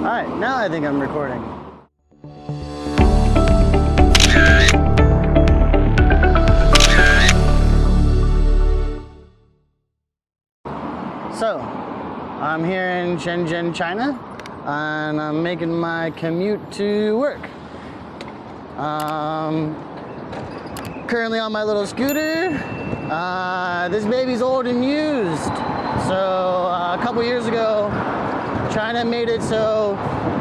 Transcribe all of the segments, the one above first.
Alright, now I think I'm recording. So, I'm here in Shenzhen, China, and I'm making my commute to work. Currently on my little scooter. This baby's old and used. So a couple years ago, China made it so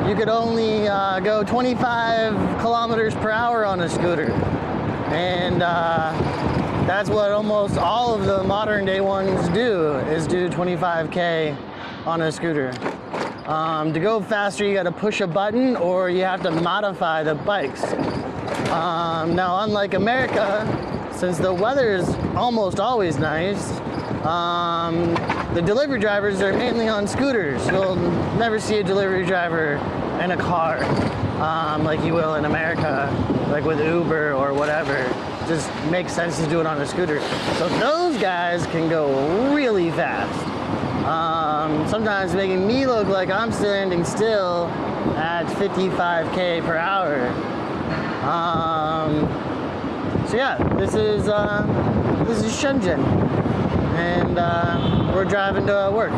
you could only go 25 kilometers per hour on a scooter. And that's what almost all of the modern day ones do, is do 25K on a scooter. To go faster, you gotta push a button or you have to modify the bikes. Now, unlike America, since the weather is almost always nice, the delivery drivers are mainly on scooters. You'll never see a delivery driver in a car like you will in America, like with Uber or whatever. It just makes sense to do it on a scooter. So those guys can go really fast. Sometimes making me look like I'm standing still at 55K per hour. So yeah, this is Shenzhen, and we're driving to work.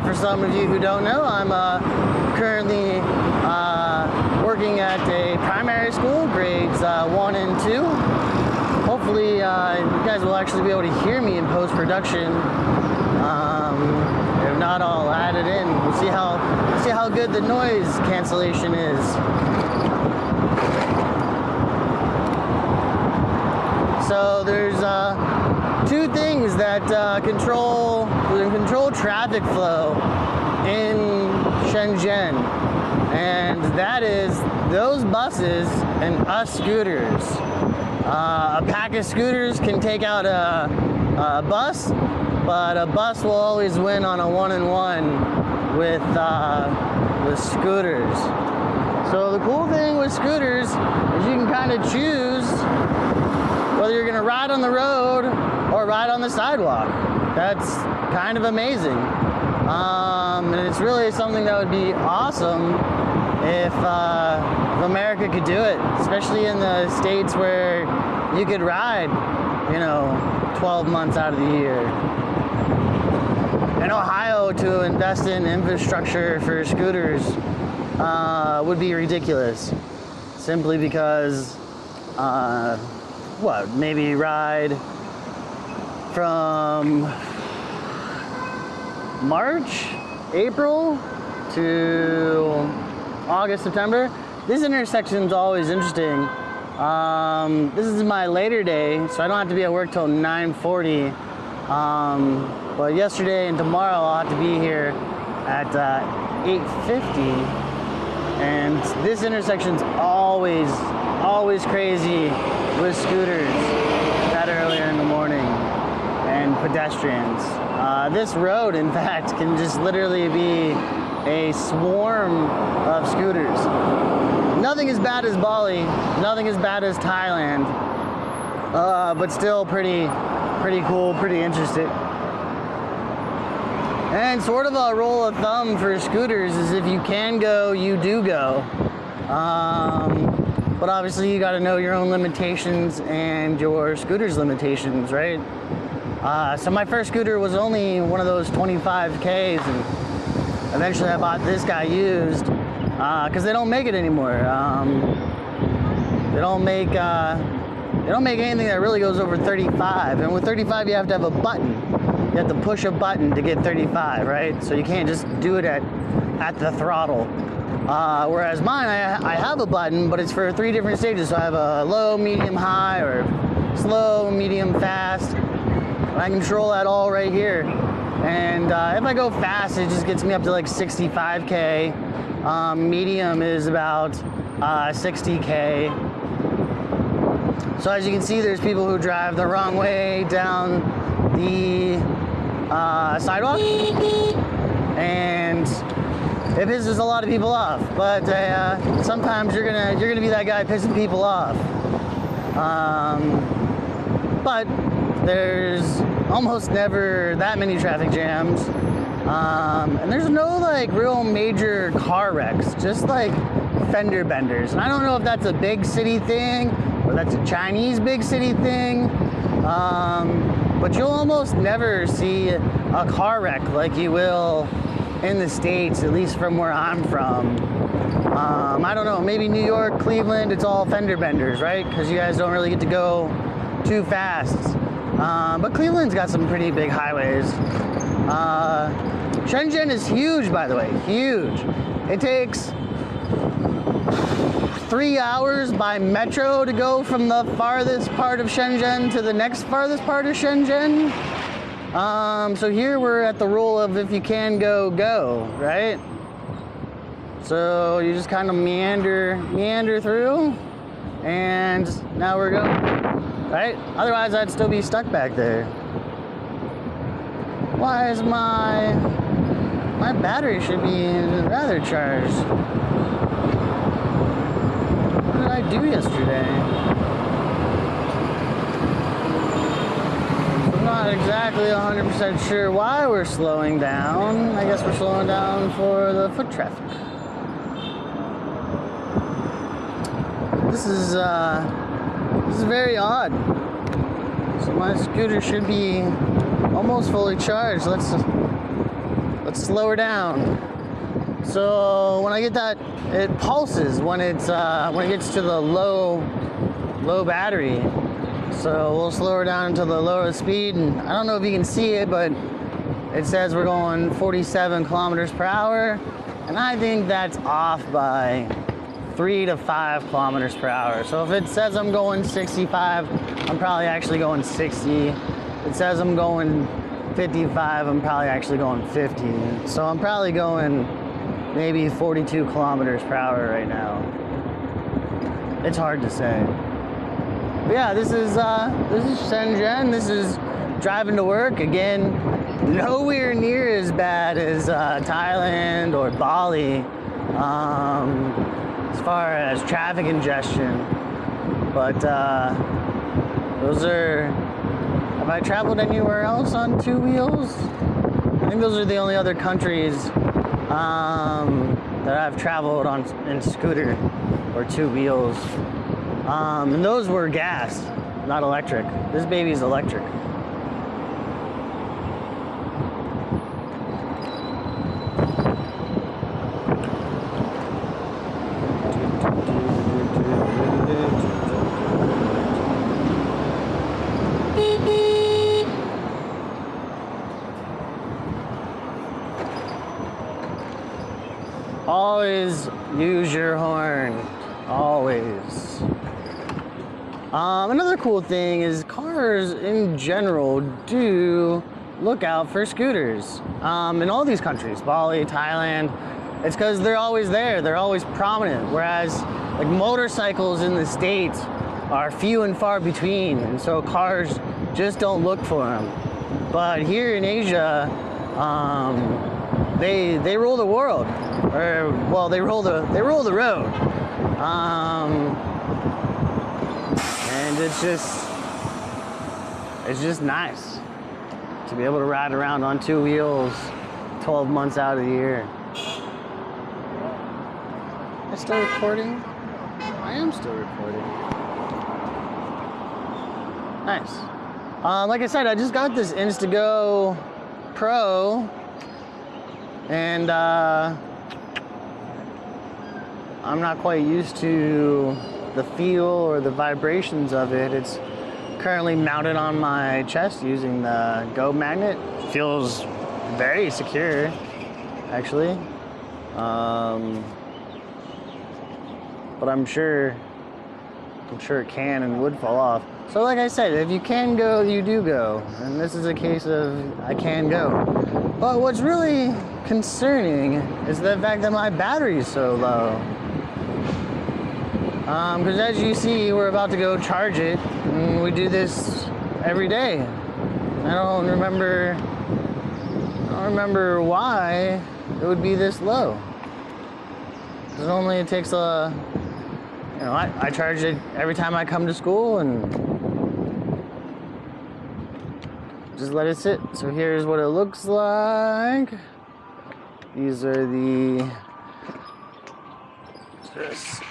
For some of you who don't know, I'm currently working at a primary school, grades 1 and 2. Hopefully, you guys will actually be able to hear me in post-production. If not, I'll add it in. We'll see how good the noise cancellation is. So there's two things that control traffic flow in Shenzhen, and that is those buses and us scooters. A pack of scooters can take out a bus, but a bus will always win on a one-on-one with scooters. So the cool thing with scooters is you can kind of choose whether you're gonna ride on the road or ride on the sidewalk. That's kind of amazing. And it's really something that would be awesome if America could do it, especially in the states where you could ride, 12 months out of the year. In Ohio, to invest in infrastructure for scooters would be ridiculous, simply because maybe ride from March, April to August, September. This intersection's always interesting. This is my later day, so I don't have to be at work till 9:40. But yesterday and tomorrow I'll have to be here at 8:50. And this intersection's always crazy with scooters that earlier in the morning and pedestrians. This road, in fact, can just literally be a swarm of scooters. Nothing as bad as Bali, nothing as bad as Thailand, but still pretty cool, pretty interesting. And sort of a rule of thumb for scooters is if you can go, you do go. But obviously you got to know your own limitations and your scooter's limitations, right? So my first scooter was only one of those 25Ks, and eventually I bought this guy used because they don't make it anymore. They don't make anything that really goes over 35, and with 35 you have to have a button. You have to push a button to get 35, right? So you can't just do it at the throttle. Whereas mine, I have a button, but it's for 3 different stages. So I have a low, medium, high, or slow, medium, fast. I control that all right here. And if I go fast, it just gets me up to like 65K. Medium is about 60K. So as you can see, there's people who drive the wrong way down the sidewalk, and it pisses a lot of people off. But sometimes you're gonna be that guy pissing people off. But there's almost never that many traffic jams. And there's no like real major car wrecks, just like fender benders. And I don't know if that's a big city thing or that's a Chinese big city thing, but you'll almost never see a car wreck like you will in the States, at least from where I'm from. I don't know, maybe New York, Cleveland, it's all fender benders, right? Because you guys don't really get to go too fast. But Cleveland's got some pretty big highways. Shenzhen is huge, by the way, huge. It takes 3 hours by metro to go from the farthest part of Shenzhen to the next farthest part of Shenzhen. So here we're at the rule of if you can go, go, right? So you just kind of meander through, and now we're going, right? Otherwise I'd still be stuck back there. Why is my battery should be rather charged? What did I do yesterday? I'm not exactly 100% sure why we're slowing down. I guess we're slowing down for the foot traffic. This is very odd. So my scooter should be almost fully charged. Let's slow her down. So when I get that, it pulses when it gets to the low battery. So we'll slow her down to the lower speed, and I don't know if you can see it, but it says we're going 47 kilometers per hour, and I think that's off by 3 to 5 kilometers per hour. So if it says I'm going 65, I'm probably actually going 60. If it says I'm going 55, I'm probably actually going 50. So I'm probably going maybe 42 kilometers per hour right now. It's hard to say. But yeah, this is Shenzhen. This is driving to work. Again, nowhere near as bad as Thailand or Bali as far as traffic congestion. But those are, have I traveled anywhere else on two wheels? I think those are the only other countries that I've traveled on in scooter or two wheels. And those were gas, not electric. This baby's electric. Always use your horn, always. Another cool thing is cars in general do look out for scooters. In all these countries, Bali, Thailand, it's because they're always there, they're always prominent. Whereas like motorcycles in the States are few and far between, and so cars just don't look for them. But here in Asia, they rule the world, or well, they rule the road. And it's just nice to be able to ride around on two wheels 12 months out of the year. Am I still recording? I am still recording. Nice. Like I said, I just got this Instago Pro, and I'm not quite used to the feel or the vibrations of it. It's currently mounted on my chest using the Go magnet. Feels very secure, actually. But I'm sure it can and would fall off. So like I said, if you can go, you do go. And this is a case of I can go. But what's really concerning is the fact that my battery is so low. Because as you see, we're about to go charge it, and we do this every day. I don't remember why it would be this low. Because normally it takes I charge it every time I come to school and just let it sit. So here's what it looks like. These are the just